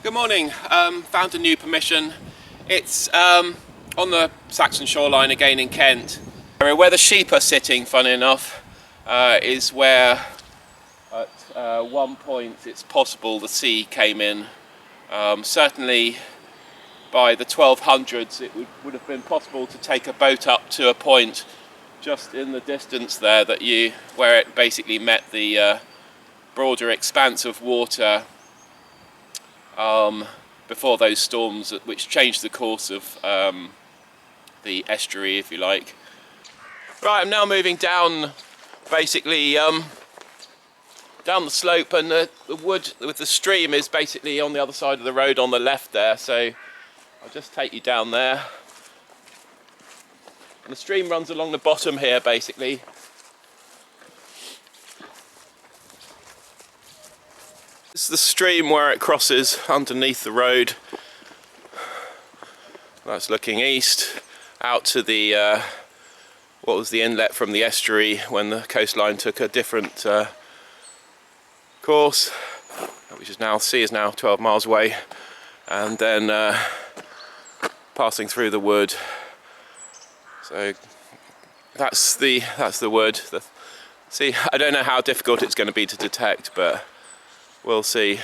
Good morning. Found a new permission. It's on the Saxon shoreline again in Kent. Where the sheep are sitting, funny enough, is where at one point it's possible the sea came in. Certainly by the 1200s it would have been possible to take a boat up to a point just in the distance there where it basically met the broader expanse of water before those storms which changed the course of the estuary, if you like. Right, I'm now moving down basically down the slope, and the wood with the stream is basically on the other side of the road on the left there, so I'll just take you down there. And the stream runs along the bottom here basically. This is the stream where it crosses underneath the road. That's looking east out to the what was the inlet from the estuary when the coastline took a different course, which is now, sea is now 12 miles away, and then passing through the wood. So that's the wood. See, I don't know how difficult it's going to be to detect, but we'll see.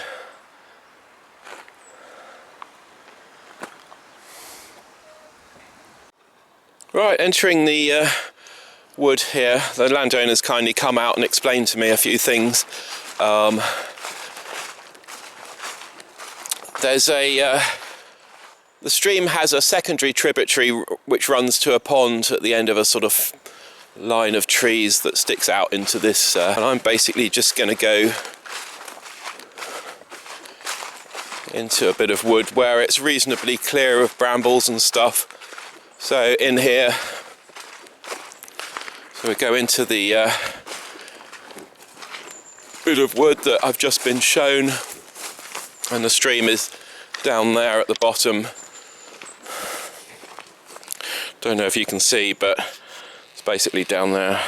Right, entering the wood here, the landowners kindly come out and explain to me a few things. The stream has a secondary tributary which runs to a pond at the end of a sort of line of trees that sticks out into this, and I'm basically just going to go into a bit of wood where it's reasonably clear of brambles and stuff. So in here, so we go into the bit of wood that I've just been shown, and the stream is down there at the bottom. Don't know if you can see, but it's basically down there.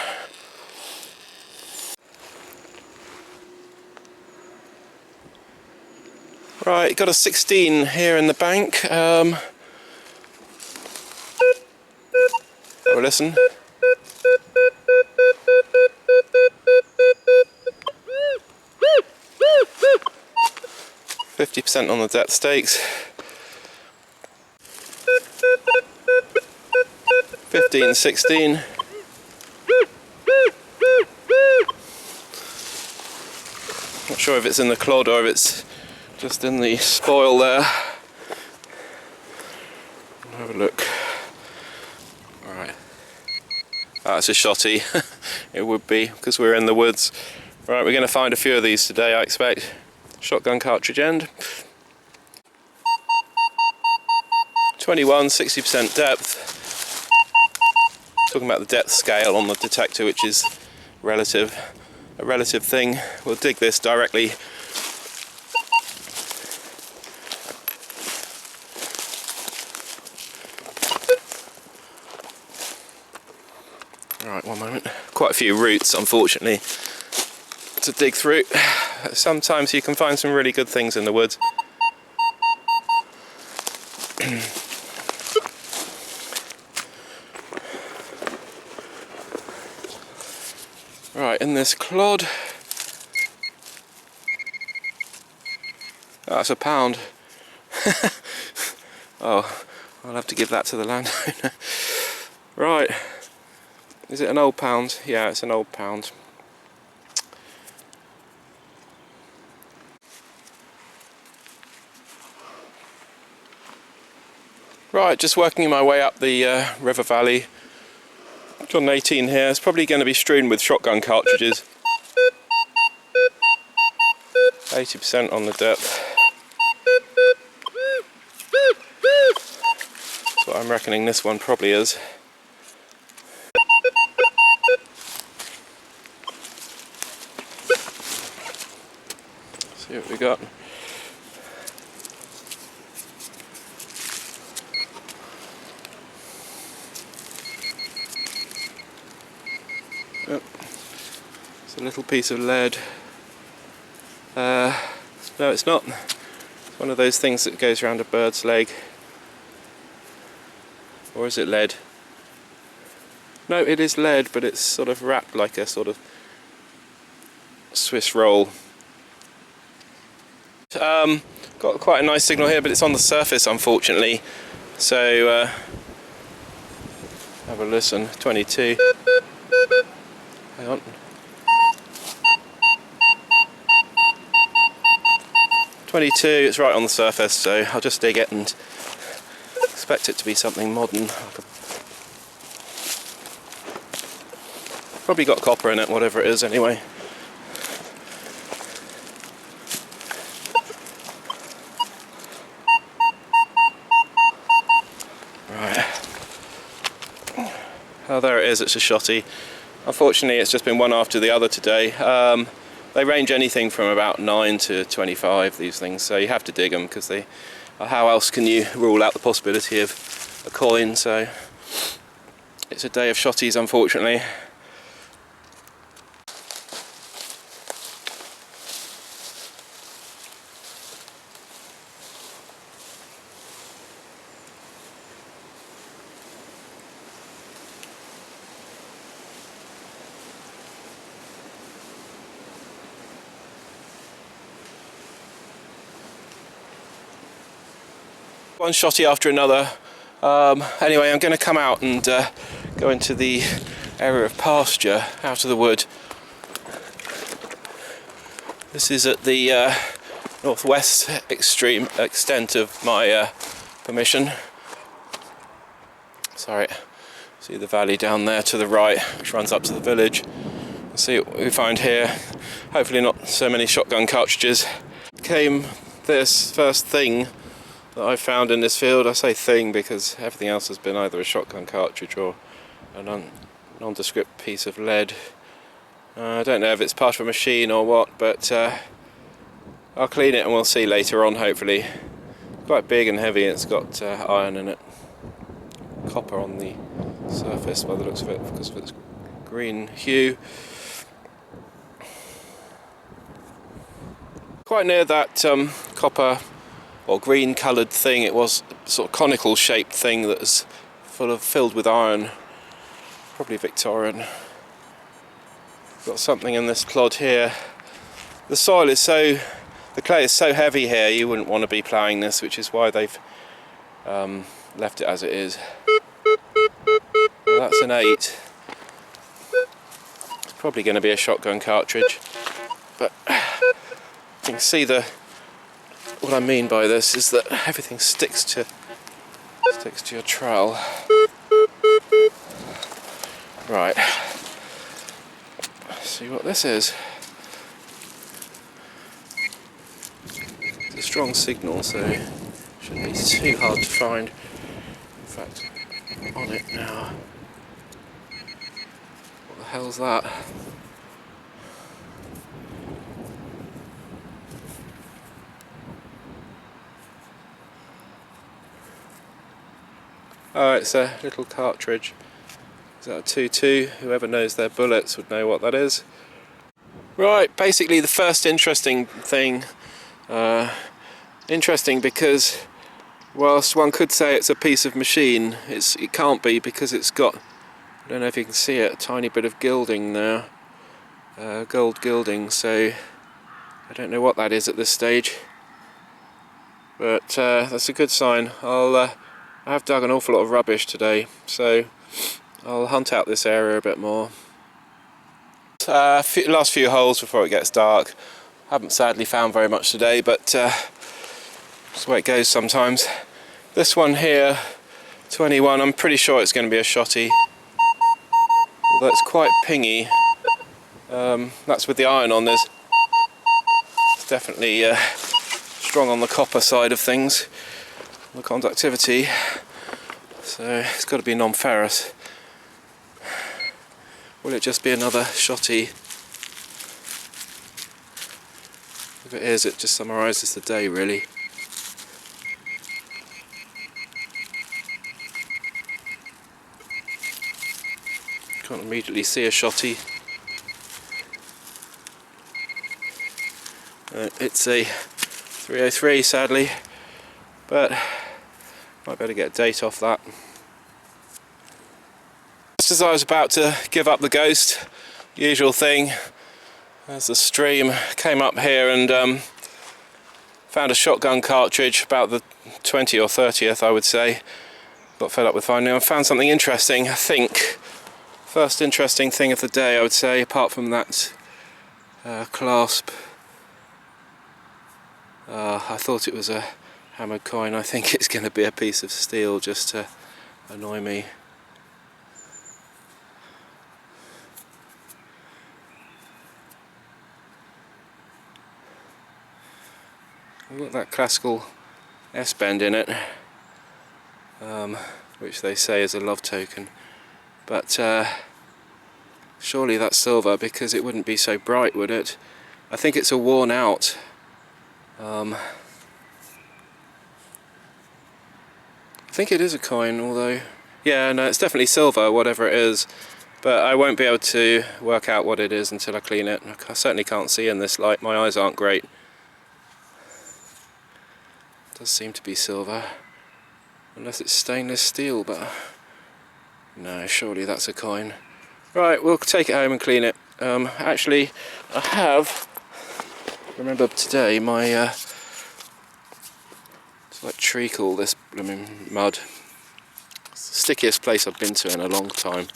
Right, got a 16 here in the bank. Oh, listen. 50% on the depth stakes. 15, 16. Not sure if it's in the clod or if it's just in the spoil there. Have a look. Alright. That's a shotty. It would be, because we're in the woods. Right, we're going to find a few of these today, I expect. Shotgun cartridge end. 21, 60% depth. Talking about the depth scale on the detector, which is a relative thing. We'll dig this directly. Right, one moment. Quite a few roots, unfortunately, to dig through. Sometimes you can find some really good things in the woods. Right, in this clod. That's a pound. Oh, I'll have to give that to the landowner. Right. Is it an old pound? Yeah, it's an old pound. Right, just working my way up the river valley. Got an 18 here. It's probably going to be strewn with shotgun cartridges. 80% on the depth. That's what I'm reckoning this one probably is. See what we got. Yep. It's a little piece of lead. No, it's not. One of those things that goes around a bird's leg. Or is it lead? No, it is lead, but it's sort of wrapped like a sort of Swiss roll. Got quite a nice signal here, but it's on the surface, unfortunately. So, have a listen. 22. Hang on. 22, it's right on the surface, so I'll just dig it and expect it to be something modern. Probably got copper in it, whatever it is anyway. Right. Oh, there it is, it's a shotty. Unfortunately, it's just been one after the other today. They range anything from about 9 to 25, these things, so you have to dig them, because they... how else can you rule out the possibility of a coin? So it's a day of shotties, unfortunately. One shotty after another. Anyway, I'm going to come out and go into the area of pasture out of the wood. This is at the northwest extreme extent of my permission. Sorry, see the valley down there to the right, which runs up to the village. We'll see what we find here. Hopefully not so many shotgun cartridges. Came this first thing that I found in this field. I say thing because everything else has been either a shotgun cartridge or a nondescript piece of lead. I don't know if it's part of a machine or what, but I'll clean it and we'll see later on, hopefully. Quite big and heavy, it's got iron in it. Copper on the surface by the looks of it because of its green hue. Quite near that copper or green coloured thing, it was a sort of conical shaped thing that was filled with iron, probably Victorian. Got something in this clod here. The soil is the clay is so heavy here, you wouldn't want to be ploughing this, which is why they've left it as it is. Well, that's an 8. It's probably going to be a shotgun cartridge, but you can see what I mean by this is that everything sticks to your trowel. Right. Let's see what this is. It's a strong signal, so it shouldn't be too hard to find. In fact, I'm on it now. What the hell's that? Oh, it's a little cartridge. Is that a 22? Whoever knows their bullets would know what that is. Right, basically the first interesting thing. Interesting because whilst one could say it's a piece of machine, it can't be because it's got, I don't know if you can see it, a tiny bit of gilding there. Gold gilding, so I don't know what that is at this stage. But that's a good sign. I have dug an awful lot of rubbish today, so I'll hunt out this area a bit more. Last few holes before it gets dark. Haven't sadly found very much today, but that's the way it goes sometimes. This one here, 21, I'm pretty sure it's going to be a shotty. Although it's quite pingy. That's with the iron on. It's definitely strong on the copper side of things. The conductivity, so it's got to be non-ferrous. Will it just be another shotty? If it is, it just summarises the day really. Can't immediately see a shotty. It's a 303 sadly, but might better get a date off that. Just as I was about to give up the ghost, usual thing, as the stream came up here and found a shotgun cartridge, about the 20th or 30th I would say. Got fed up with finding them. Found something interesting, I think. First interesting thing of the day I would say, apart from that clasp. I thought it was a hammered coin. I think it's going to be a piece of steel just to annoy me. I've got that classical S-bend in it, which they say is a love token, but surely that's silver, because it wouldn't be so bright, would it? I think it's a worn out I think it is a coin, although yeah, no, it's definitely silver, whatever it is, but I won't be able to work out what it is until I clean it. I certainly can't see in this light, my eyes aren't great. Does seem to be silver, unless it's stainless steel, but no, surely that's a coin. Right, we'll take it home and clean it. Actually, I have, remember today, my it's like treacle, this blooming mud. It's the stickiest place I've been to in a long time.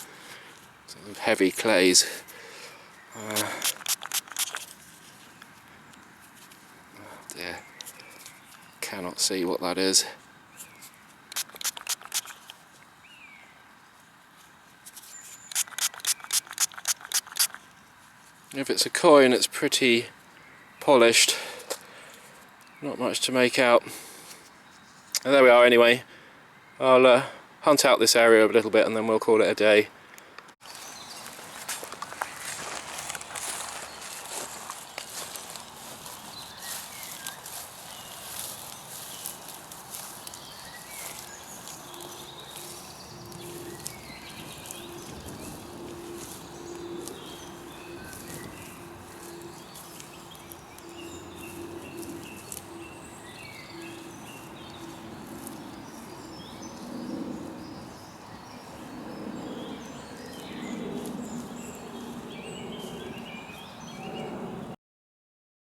Sort of heavy clays. Oh dear. Cannot see what that is. If it's a coin, it's pretty polished. Not much to make out. And there we are anyway. I'll hunt out this area a little bit and then we'll call it a day.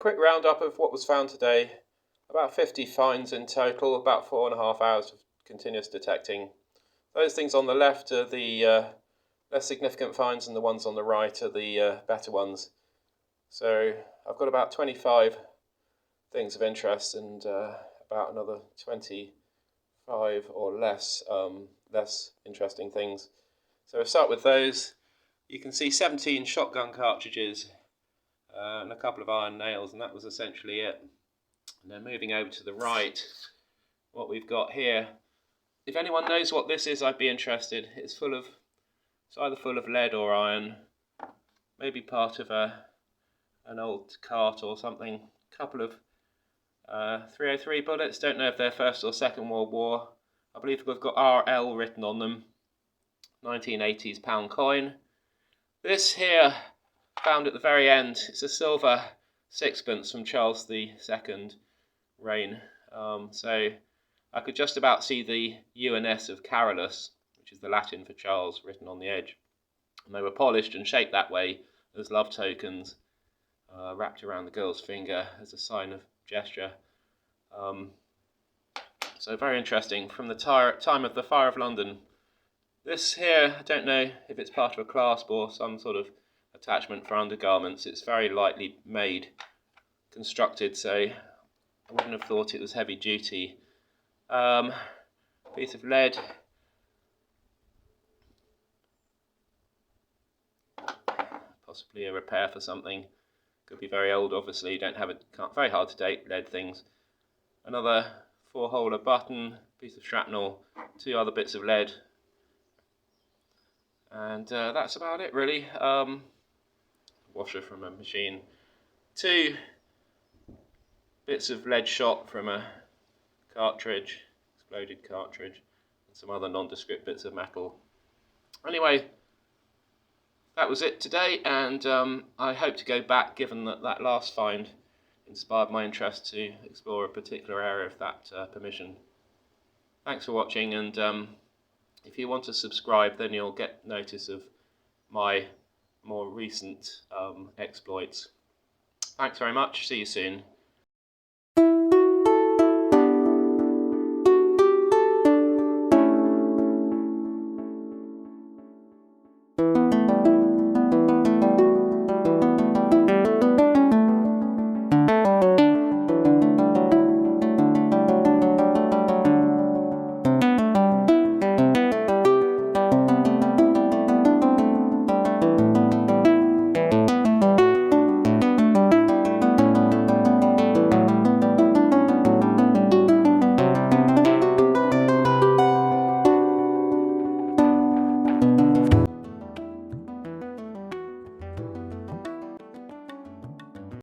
Quick roundup of what was found today. About 50 finds in total, about 4.5 hours of continuous detecting. Those things on the left are the less significant finds, and the ones on the right are the better ones. So I've got about 25 things of interest and about another 25 or less less interesting things. So we'll start with those. You can see 17 shotgun cartridges and a couple of iron nails, and that was essentially it. And then moving over to the right, what we've got here, if anyone knows what this is, I'd be interested. It's either full of lead or iron, maybe part of an old cart or something. A couple of 303 bullets, don't know if they're First or Second World War. I believe we've got RL written on them. 1980s pound coin. This here, found at the very end, it's a silver sixpence from Charles II's reign. So I could just about see the UNS of Carolus, which is the Latin for Charles, written on the edge. And they were polished and shaped that way as love tokens, wrapped around the girl's finger as a sign of gesture. So very interesting, from the time of the Fire of London. This here, I don't know if it's part of a clasp or some sort of attachment for undergarments. It's very lightly made, constructed, so I wouldn't have thought it was heavy duty. Piece of lead. Possibly a repair for something. Could be very old, obviously. Very hard to date lead things. Another 4-holer button, piece of shrapnel, 2 other bits of lead. And that's about it, really. Washer from a machine. 2 bits of lead shot from a cartridge, exploded cartridge, and some other nondescript bits of metal. Anyway, that was it today, and I hope to go back, given that that last find inspired my interest to explore a particular area of that permission. Thanks for watching, and if you want to subscribe, then you'll get notice of my more recent exploits. Thanks very much. See you soon.